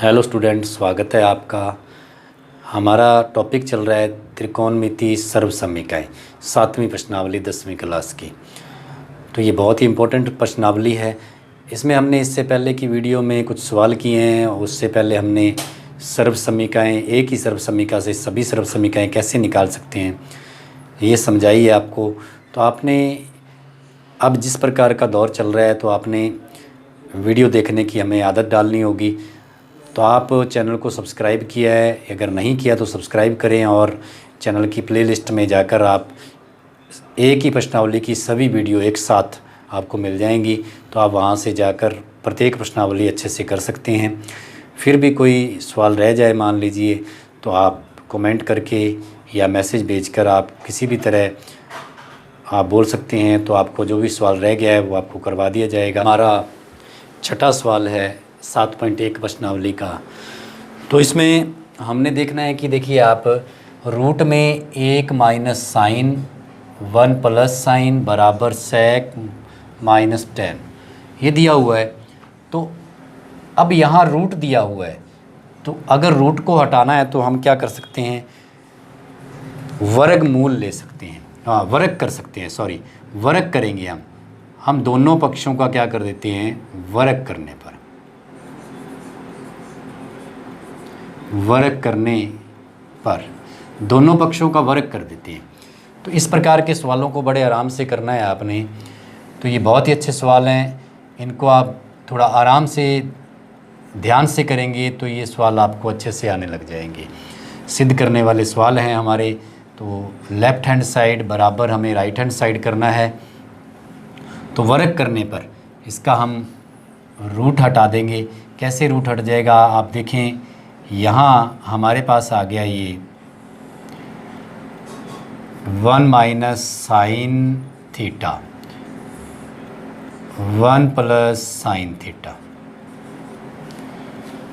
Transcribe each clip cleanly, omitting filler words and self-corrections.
Hello student, स्वागत है आपका। हमारा टॉपिक चल रहा है त्रिकोणमिति सर्वसमीकरण, 7वीं प्रश्नावली 10वीं क्लास की। तो ये बहुत ही इम्पोर्टेंट प्रश्नावली है। इसमें हमने इससे पहले की वीडियो में कुछ सवाल किए हैं। उससे पहले हमने सर्वसमीकरण, एक ही सर्वसमीकरण से सभी सर्वसमीकरण कैसे निकाल सकते हैं ये समझाई है आपको। तो आपने अब जिस प्रकार का दौर चल रहा है तो आपने वीडियो देखने की हमें आदत डालनी होगी। तो आप चैनल को सब्सक्राइब किया है, अगर नहीं किया तो सब्सक्राइब करें और चैनल की प्लेलिस्ट में जाकर आप एक ही प्रश्नावली की सभी वीडियो एक साथ आपको मिल जाएंगी। तो आप वहां से जाकर प्रत्येक प्रश्नावली अच्छे से कर सकते हैं। फिर भी कोई सवाल रह जाए मान लीजिए, तो आप कमेंट करके या मैसेज भेजकर आप किसी भी तरह आप बोल सकते हैं। तो आपको जो भी सवाल रह गया है वो आपको करवा दिया जाएगा। हमारा छठा सवाल है 7.1 प्रश्नावली का। तो इसमें हमने देखना है कि देखिए आप रूट में 1 माइनस साइन 1 प्लस साइन बराबर सेक माइनस 10 ये दिया हुआ है। तो अब यहाँ रूट दिया हुआ है, तो अगर रूट को हटाना है तो हम क्या कर सकते हैं, वर्गमूल ले सकते हैं। वर्ग कर सकते हैं, वर्ग करेंगे हम दोनों पक्षों का क्या कर देते हैं, वर्ग करने पर दोनों पक्षों का वर्ग कर देते हैं। तो इस प्रकार के सवालों को बड़े आराम से करना है आपने। तो ये बहुत ही अच्छे सवाल हैं, इनको आप थोड़ा आराम से ध्यान से करेंगे तो ये सवाल आपको अच्छे से आने लग जाएंगे। सिद्ध करने वाले सवाल हैं हमारे। तो लेफ़्ट हैंड साइड बराबर हमें राइट हैंड साइड करना है। तो वर्ग करने पर इसका हम रूट हटा देंगे। कैसे रूट हट जाएगा आप देखें, यहाँ हमारे पास आ गया ये 1 minus sine theta 1 plus sine theta,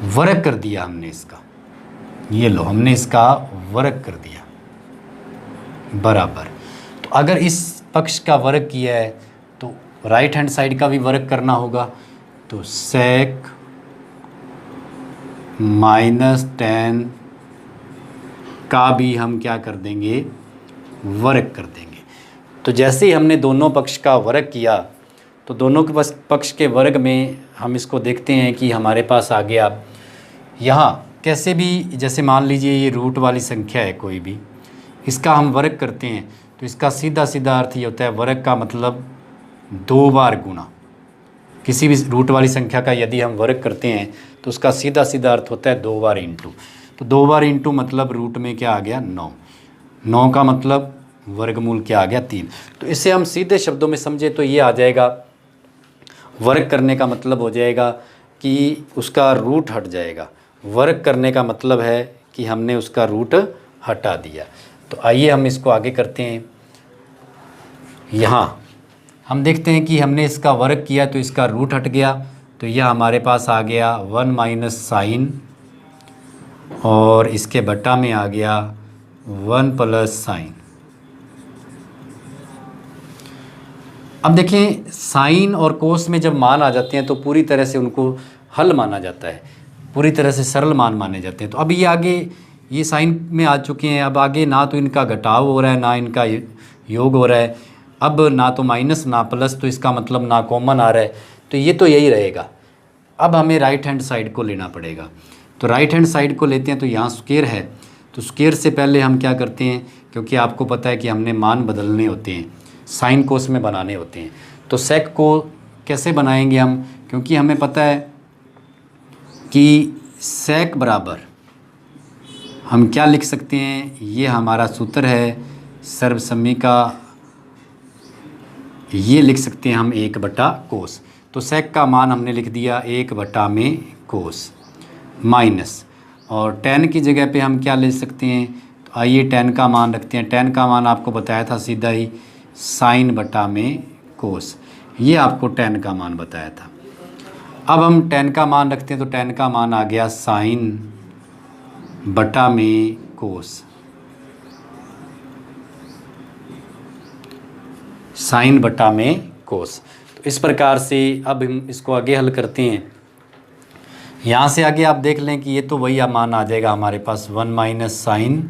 वर्ग कर दिया हमने इसका। ये लो, हमने इसका वर्ग कर दिया बराबर। तो अगर इस पक्ष का वर्ग किया है तो राइट हैंड साइड का भी वर्ग करना होगा। तो सेक माइनस 10 का भी हम क्या कर देंगे, वर्ग कर देंगे। तो जैसे ही हमने दोनों पक्ष का वर्ग किया तो दोनों के पक्ष के वर्ग में हम इसको देखते हैं कि हमारे पास आ गया, यहाँ कैसे भी, जैसे मान लीजिए ये रूट वाली संख्या है कोई भी, इसका हम वर्ग करते हैं तो इसका सीधा सीधा अर्थ ये होता है, वर्ग का मतलब 2 बार गुणा। किसी भी रूट वाली संख्या का यदि हम वर्ग करते हैं तो उसका सीधा सीधा अर्थ होता है 2 बार इंटू। तो 2 बार इंटू मतलब रूट में क्या आ गया, 9। 9 का मतलब वर्गमूल क्या आ गया, 3। तो इसे हम सीधे शब्दों में समझे तो ये आ जाएगा, वर्ग करने का मतलब हो जाएगा कि उसका रूट हट जाएगा। वर्ग करने का मतलब है कि हमने उसका रूट हटा दिया। तो आइए हम इसको आगे करते हैं। यहाँ हम देखते हैं कि हमने इसका वर्ग किया तो इसका रूट हट गया। तो यह हमारे पास आ गया 1 माइनस साइन और इसके बट्टा में आ गया 1 प्लस साइन। अब देखें, साइन और कोस में जब मान आ जाते हैं तो पूरी तरह से उनको हल माना जाता है, पूरी तरह से सरल मान माने जाते हैं। तो अब ये आगे ये साइन में आ चुके हैं, अब आगे ना तो इनका घटाव हो रहा है ना इनका योग हो रहा है। अब ना तो माइनस ना प्लस, तो इसका मतलब ना कॉमन आ रहा है। तो ये तो यही रहेगा। अब हमें राइट हैंड साइड को लेना पड़ेगा। तो राइट हैंड साइड को लेते हैं तो यहाँ स्क्वायर है, तो स्क्वायर से पहले हम क्या करते हैं, क्योंकि आपको पता है कि हमने मान बदलने होते हैं, साइन कोस में बनाने होते हैं। तो सेक को कैसे बनाएंगे हम, क्योंकि हमें पता है कि सेक बराबर हम क्या लिख सकते हैं, ये हमारा सूत्र है सर्वसमीकरण, ये लिख सकते हैं हम 1/कोस। तो सेक का मान हमने लिख दिया 1/कोस माइनस, और 10 की जगह पे हम क्या ले सकते हैं, तो आइए 10 का मान रखते हैं। 10 का मान आपको बताया था सीधा ही sin/कोस, ये आपको 10 का मान बताया था। अब हम 10 का मान रखते हैं तो 10 का मान आ गया sin/कोस, sin/कोस। तो इस प्रकार से अब हम इसको आगे हल करते हैं। यहाँ से आगे आप देख लें कि ये तो वही मान आ जाएगा हमारे पास 1 माइनस साइन,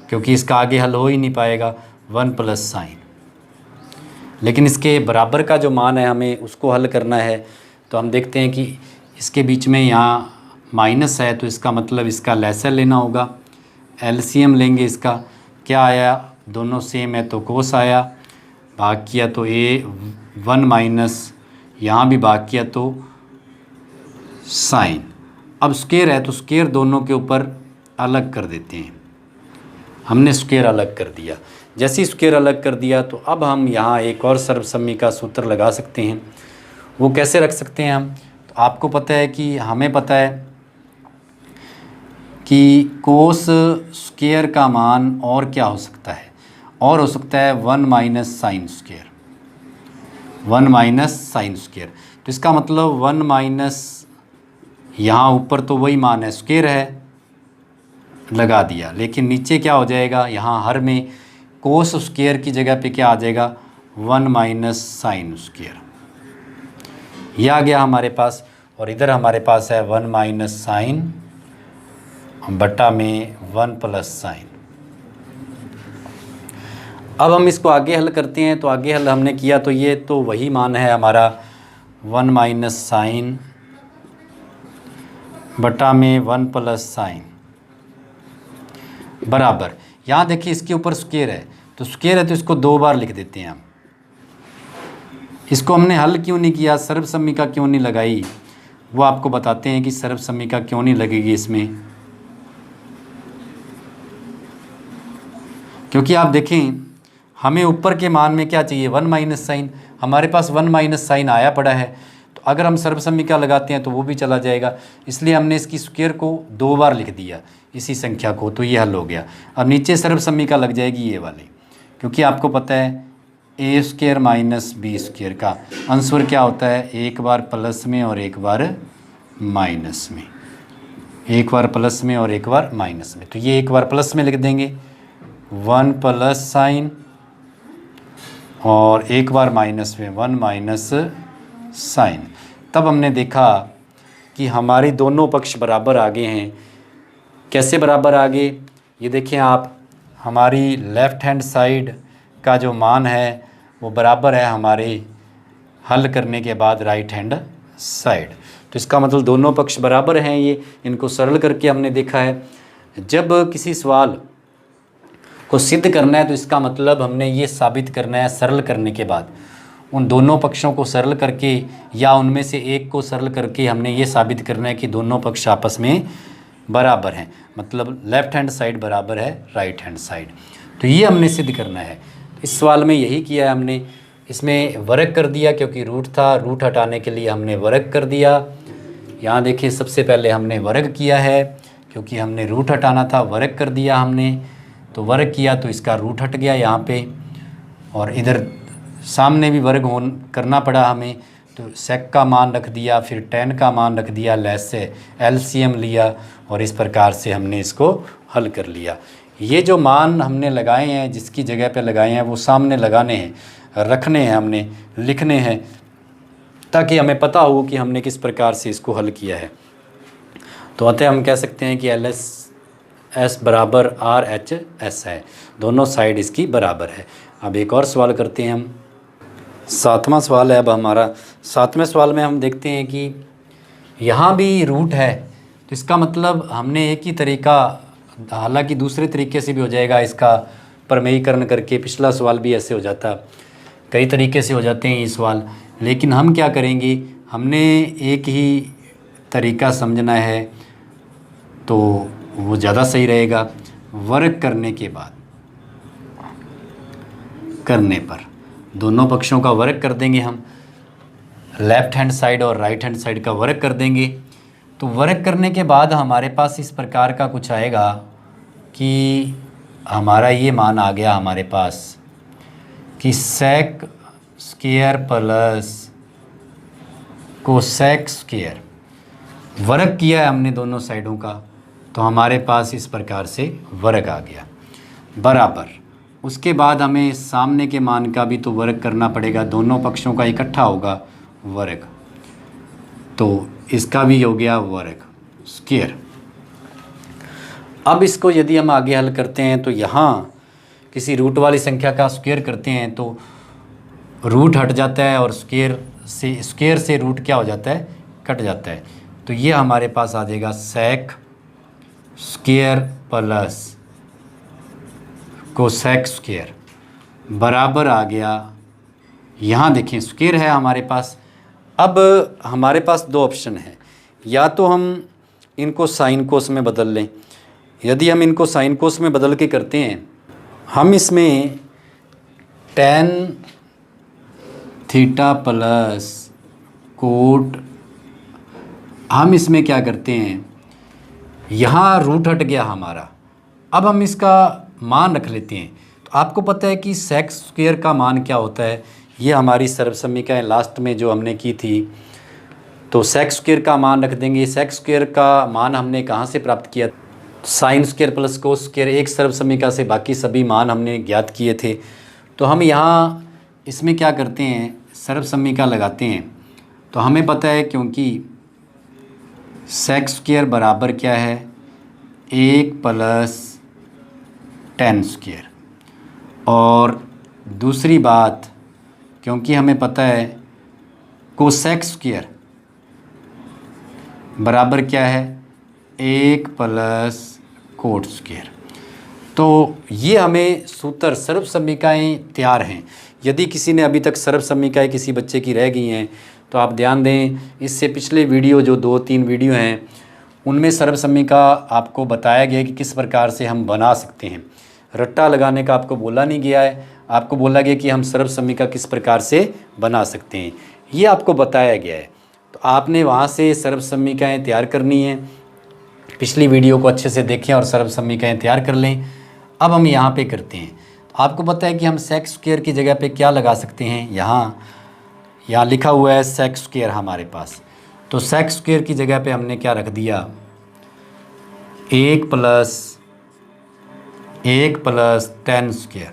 क्योंकि इसका आगे हल हो ही नहीं पाएगा, 1 प्लस साइन। लेकिन इसके बराबर का जो मान है हमें उसको हल करना है, तो हम देखते हैं कि इसके बीच में यहाँ माइनस है, तो इसका मतलब इसका लेसर लेना होगा। एलसीएम लेंगे, इसका क्या आया, दोनों सेम है तो कोस आया, भाग किया तो ए 1 माइनस, यहाँ भी भाग किया तो साइन। अब स्क्वायर है तो स्क्वायर दोनों के ऊपर अलग कर देते हैं। हमने स्क्वायर अलग कर दिया। जैसे ही स्क्वायर अलग कर दिया तो अब हम यहाँ एक और सर्वसम्मी का सूत्र लगा सकते हैं। वो कैसे रख सकते हैं हम, तो आपको पता है कि हमें पता है कि कोस स्क्वायर का मान और क्या हो सकता है, और हो सकता है 1 minus sine square, 1 minus sine square. तो इसका मतलब 1 माइनस, यहाँ ऊपर तो वही मान है, स्क्वायर है, लगा दिया, लेकिन नीचे क्या हो जाएगा, यहाँ हर में कोस स्क्वायर की जगह पे क्या आ जाएगा, 1 माइनस साइन स्क्वायर। यह आ गया हमारे पास, और इधर हमारे पास है 1 माइनस साइन बटा में 1 प्लस साइन। अब हम इसको आगे हल करते हैं, तो आगे हल हमने किया तो ये तो वही मान है हमारा 1 माइनस साइन बटा में 1 प्लस साइन बराबर, यहाँ देखिए इसके ऊपर स्क्वायर है, तो स्क्वायर है तो इसको 2 बार लिख देते हैं हम। इसको हमने हल क्यों नहीं किया, सर्वसम्मिका क्यों नहीं लगाई, वो आपको बताते हैं कि सर्वसम्मिका क्यों नहीं लगेगी इसमें। क्योंकि आप देखें हमें ऊपर के मान में क्या चाहिए, 1 माइनस साइन, हमारे पास 1 माइनस साइन आया पड़ा है, तो अगर हम सर्वसम्मिका लगाते हैं तो वो भी चला जाएगा, इसलिए हमने इसकी स्क्वायर को 2 बार लिख दिया इसी संख्या को, तो ये हल हो गया। अब नीचे सर्वसम्मिका लग जाएगी ये वाली, क्योंकि आपको पता है ए स्क्वायर माइनस बी स्क्वायर का आंसर क्या होता है, एक बार प्लस में और एक बार माइनस में, एक बार प्लस में और एक बार माइनस में। तो ये एक बार प्लस में लिख देंगे 1 प्लस साइन, और एक बार माइनस में 1 माइनस साइन। तब हमने देखा कि हमारी दोनों पक्ष बराबर आगे हैं। कैसे बराबर आगे, ये देखें आप, हमारी लेफ़्ट हैंड साइड का जो मान है वो बराबर है हमारे हल करने के बाद राइट हैंड साइड। तो इसका मतलब दोनों पक्ष बराबर हैं। ये इनको सरल करके हमने देखा है। जब किसी सवाल को सिद्ध करना है तो इसका मतलब हमने ये साबित करना है सरल करने के बाद, उन दोनों पक्षों को सरल करके या उनमें से एक को सरल करके हमने ये साबित करना है कि दोनों पक्ष आपस में बराबर हैं, मतलब लेफ़्ट हैंड साइड बराबर है राइट हैंड साइड। तो ये हमने सिद्ध करना है। इस सवाल में यही किया है हमने। इसमें वर्ग कर दिया क्योंकि रूट था, रूट हटाने के लिए हमने वर्ग कर दिया। यहाँ देखिए सबसे पहले हमने वर्ग किया है क्योंकि हमने रूट हटाना था, वर्ग कर दिया हमने, तो वर्ग किया तो इसका रूट हट गया यहाँ पे, और इधर सामने भी वर्ग करना पड़ा हमें, तो सेक का मान रख दिया, फिर टेन का मान रख दिया, लेस से एलसीएम लिया, और इस प्रकार से हमने इसको हल कर लिया। ये जो मान हमने लगाए हैं, जिसकी जगह पे लगाए हैं, वो सामने लगाने हैं, रखने हैं, हमने लिखने हैं, ताकि हमें पता हो कि हमने किस प्रकार से इसको हल किया है। तो अतः हम कह सकते हैं कि LS बराबर RHS है, दोनों साइड इसकी बराबर है। अब एक और सवाल करते हैं हम। 7वां सवाल है अब हमारा। 7वें सवाल में हम देखते हैं कि यहाँ भी रूट है, तो इसका मतलब हमने एक ही तरीका, हालांकि दूसरे तरीके से भी हो जाएगा इसका प्रमेयीकरण करके, पिछला सवाल भी ऐसे हो जाता, कई तरीके से हो जाते हैं ये सवाल, लेकिन हम क्या करेंगे, हमने एक ही तरीका समझना है तो वो ज़्यादा सही रहेगा। वर्ग करने के बाद, करने पर दोनों पक्षों का वर्ग कर देंगे हम, लेफ़्ट हैंड साइड और राइट हैंड साइड का वर्ग कर देंगे। तो वर्ग करने के बाद हमारे पास इस प्रकार का कुछ आएगा कि हमारा ये मान आ गया हमारे पास कि sec square plus cosec square, वर्ग किया है हमने दोनों साइडों का, तो हमारे पास इस प्रकार से वर्ग आ गया बराबर। उसके बाद हमें सामने के मान का भी तो वर्ग करना पड़ेगा, दोनों पक्षों का इकट्ठा होगा वर्ग। तो इसका भी हो गया वर्ग स्क्वायर। अब इसको यदि हम आगे हल करते हैं तो यहाँ किसी रूट वाली संख्या का स्क्वायर करते हैं तो रूट हट जाता है और स्क्वायर से रूट क्या हो जाता है, कट जाता है। तो ये हमारे पास आ जाएगा sec square plus cosec square बराबर आ गया, यहाँ देखिए स्क्वायर है हमारे पास। अब हमारे पास दो ऑप्शन है, या तो हम इनको साइन कोस में बदल लें। यदि हम इनको साइन कोस में बदल के करते हैं, हम इसमें टेन थीटा प्लस कोट, हम इसमें क्या करते हैं, यहाँ रूट हट गया हमारा। अब हम इसका मान रख लेते हैं। तो आपको पता है कि सेक स्क्वायर का मान क्या होता है, ये हमारी सर्वसमीकरण लास्ट में जो हमने की थी। तो सेक स्क्वायर का मान रख देंगे। सेक स्क्वायर का मान हमने कहाँ से प्राप्त किया, sine square plus cos square, एक सर्वसमीकरण से बाकी सभी मान हमने ज्ञात किए थे। तो हम यहाँ इसमें क्या करते हैं, सर्वसमीकरण लगाते हैं। तो हमें पता है क्योंकि सेक स्क्वायर बराबर क्या है, 1 प्लस टेन स्क्वायर। और दूसरी बात, क्योंकि हमें पता है कोसेक स्क्वायर बराबर क्या है, 1 प्लस कोट स्क्वायर। तो ये हमें सूत्र सर्वसमीकरण तैयार हैं। यदि किसी ने अभी तक सर्वसमीकरण किसी बच्चे की रह गई हैं तो आप ध्यान दें, इससे पिछले वीडियो जो 2-3 वीडियो हैं उनमें सर्वसमीकरण आपको बताया गया कि किस प्रकार से हम बना सकते हैं। रट्टा लगाने का आपको बोला नहीं गया है, आपको बोला गया कि हम सर्वसमीकरण किस प्रकार से बना सकते हैं, ये आपको बताया गया है। तो आपने वहाँ से सर्वसमीकरण तैयार करनी है। पिछली वीडियो को अच्छे से देखें और सर्वसमीकरण तैयार कर लें। अब हम यहाँ पे करते हैं। तो आपको पता है कि हम सेक स्क्वायर की जगह पे क्या लगा सकते हैं, यहाँ लिखा हुआ है सेक स्क्वायर हमारे पास। तो सेक स्क्वायर की जगह पे हमने क्या रख दिया, 1 प्लस टेन स्क्वायर,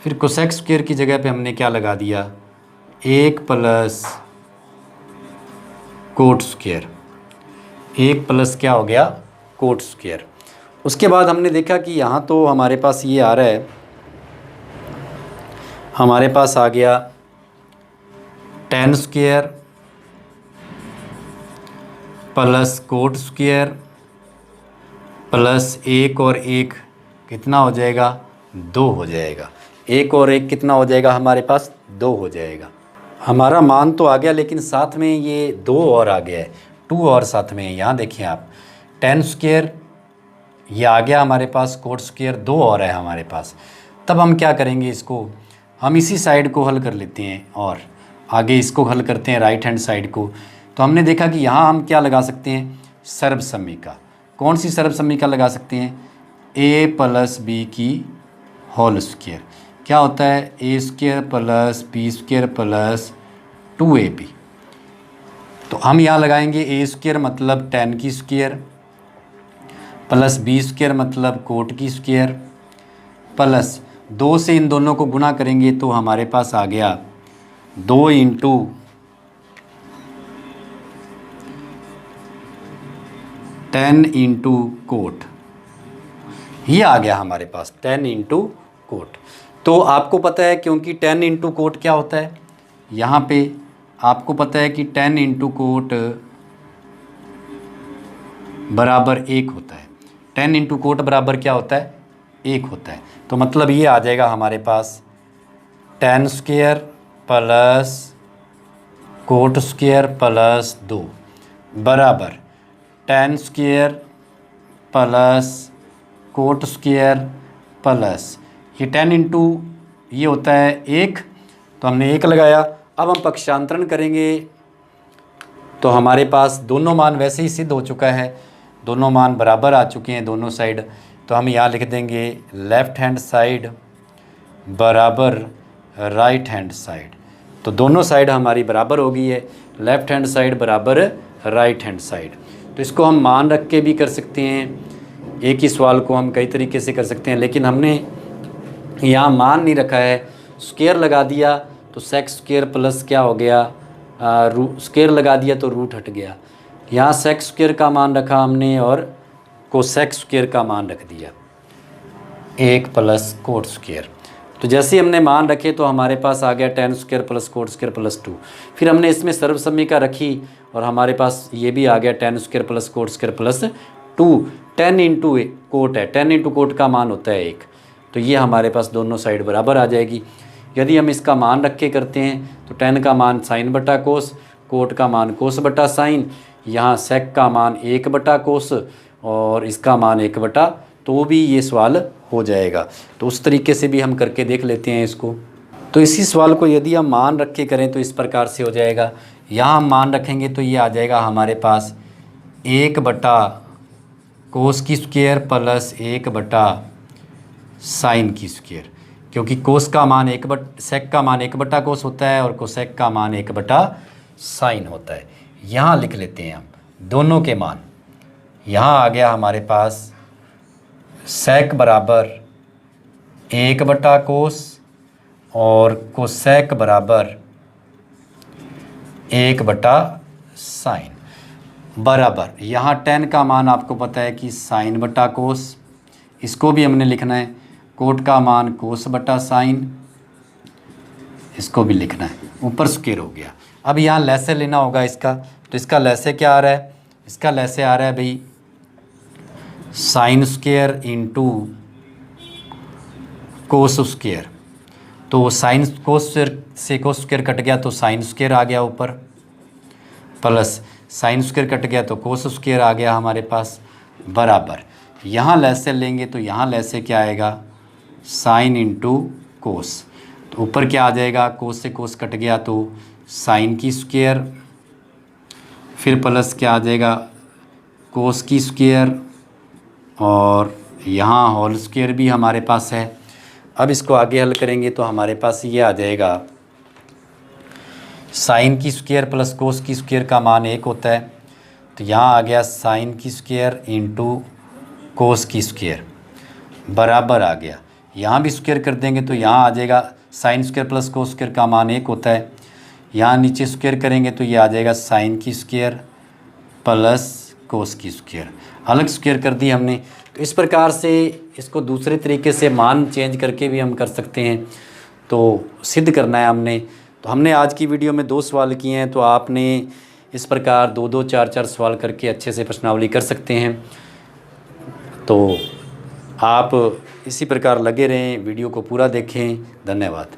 फिर कोसेक स्क्वायर की जगह पे हमने क्या लगा दिया, 1 प्लस कोट स्क्वायर, 1 प्लस क्या हो गया, कोट स्क्वायर। उसके बाद हमने देखा कि यहाँ तो हमारे पास ये आ रहा है, हमारे पास आ गया ten square plus coat square plus 1 और 1 कितना हो जाएगा, 2 हो जाएगा। 1 और 1 कितना हो जाएगा हमारे पास, 2 हो जाएगा। हमारा मान तो आ गया, लेकिन साथ में ये 2 और आ गया है, 2 और साथ में। यहाँ देखिए आप, टेन स्क्वायर ये आ गया हमारे पास, कोट स्क्वायर 2 और है हमारे पास। तब हम क्या करेंगे, इसको हम इसी साइड को हल कर लेते हैं और आगे इसको हल करते हैं राइट हैंड साइड को। तो हमने देखा कि यहाँ हम क्या लगा सकते हैं, सर्वसमीकरण। कौन सी सर्वसमीकरण लगा सकते हैं, a प्लस बी की होल स्क्वायर। क्या होता है, a square plus B square plus 2ab। तो हम यहाँ लगाएंगे a स्क्वायर मतलब टेन की स्क्वायर प्लस बी स्क्वायर मतलब कोट की स्क्वायर प्लस 2 से इन दोनों को गुना करेंगे तो हमारे पास आ गया 2 इंटू 10 इंटू कोट, ये आ गया हमारे पास 10 इंटू कोट। तो आपको पता है क्योंकि 10 इंटू कोट क्या होता है, यहाँ पे आपको पता है कि 10 इंटू कोट बराबर 1 होता है। 10 इंटू कोट बराबर क्या होता है, 1 होता है। तो मतलब ये आ जाएगा हमारे पास 10 square plus coat square plus 2 बराबर 10 square plus coat square plus ये 10 इंटू ये होता है 1, तो हमने 1 लगाया। अब हम पक्षांतरण करेंगे तो हमारे पास दोनों मान वैसे ही सिद्ध हो चुका है, दोनों मान बराबर आ चुके हैं दोनों साइड। तो हम यहाँ लिख देंगे लेफ़्ट हैंड साइड बराबर राइट हैंड साइड। तो दोनों साइड हमारी बराबर हो गई है, लेफ़्ट हैंड साइड बराबर राइट हैंड साइड। तो इसको हम मान रख के भी कर सकते हैं, एक ही सवाल को हम कई तरीके से कर सकते हैं, लेकिन हमने यहाँ मान नहीं रखा है, स्क्वायर लगा दिया तो सेक स्क्वायर प्लस क्या हो गया, स्क्वायर लगा दिया तो रूट हट गया। यहाँ सेक स्क्वायर का मान रखा हमने और कोसेक स्क्वायर का मान रख दिया, 1 प्लस कोट स्क्वायर। तो जैसे हमने मान रखे तो हमारे पास आ गया ten square plus coat square plus 2। फिर हमने इसमें सर्वसम्मिका रखी और हमारे पास ये भी आ गया ten square plus coat square plus 2। 10 into coat है, 10 इंटू कोट का मान होता है 1, तो ये हमारे पास दोनों साइड बराबर आ जाएगी। यदि हम इसका मान रख के करते हैं तो 10 का मान साइन बटा कोस, कोट का मान कोस बटा साइन, यहाँ सेक का मान 1 बटा कोस और इसका मान 1 बटा, तो भी ये सवाल हो जाएगा। तो उस तरीके से भी हम करके देख लेते हैं इसको। तो इसी सवाल को यदि हम मान रख के करें तो इस प्रकार से हो जाएगा। यहाँ हम मान रखेंगे तो ये आ जाएगा हमारे पास 1 बटा कोस की स्क्वायर प्लस 1 बटा साइन की स्क्वायर, क्योंकि कोस का मान सेक का मान 1 बटा कोस होता है और कोसेक का मान 1 बटा साइन होता है। यहाँ लिख लेते हैं हम दोनों के मान। यहाँ आ गया हमारे पास सेक बराबर 1 बटा कोस और कोसेक बराबर 1 बटा साइन बराबर, यहाँ 10 का मान आपको पता है कि साइन बटा कोस, इसको भी हमने लिखना है, कोट का मान कोस बटा साइन, इसको भी लिखना है, ऊपर स्क्वायर हो गया। अब यहाँ लैसे लेना होगा इसका, तो इसका लैसे क्या आ रहा है, इसका लैसे आ रहा है भाई sine square into cos square. तो साइन कोस से कोस स्क्वायर कट गया तो साइन स्क्वायर आ गया ऊपर, प्लस साइन स्क्वायर कट गया तो कोस स्क्वायर आ गया हमारे पास, बराबर। यहाँ लैसे लेंगे तो यहाँ लैसे क्या आएगा, साइन इंटू कोस, तो ऊपर क्या आ जाएगा, कोस से कोस कट गया तो साइन की स्क्वायर, फिर प्लस क्या आ जाएगा कोस की स्क्वायर और यहाँ होल स्क्वायर भी हमारे पास है। अब इसको आगे हल करेंगे तो हमारे पास ये आ जाएगा साइन की स्क्वायर प्लस कोस की स्क्वायर का मान 1 होता है, तो यहाँ आ गया साइन की स्क्वायर इंटू कोस की स्क्वायर बराबर आ गया। यहाँ भी स्क्वायर कर देंगे तो यहाँ आ जाएगा sine square plus cos square का मान 1 होता है, यहाँ नीचे स्क्वायर करेंगे तो ये आ जाएगा साइन की स्क्वायर प्लस कोस की स्क्वायर, अलग स्क्वायर कर दी हमने। तो इस प्रकार से इसको दूसरे तरीके से मान चेंज करके भी हम कर सकते हैं, तो सिद्ध करना है हमने। तो हमने आज की वीडियो में 2 सवाल किए हैं, तो आपने इस प्रकार 2-2, 4-4 सवाल करके अच्छे से प्रश्नावली कर सकते हैं। तो आप इसी प्रकार लगे रहें, वीडियो को पूरा देखें। धन्यवाद।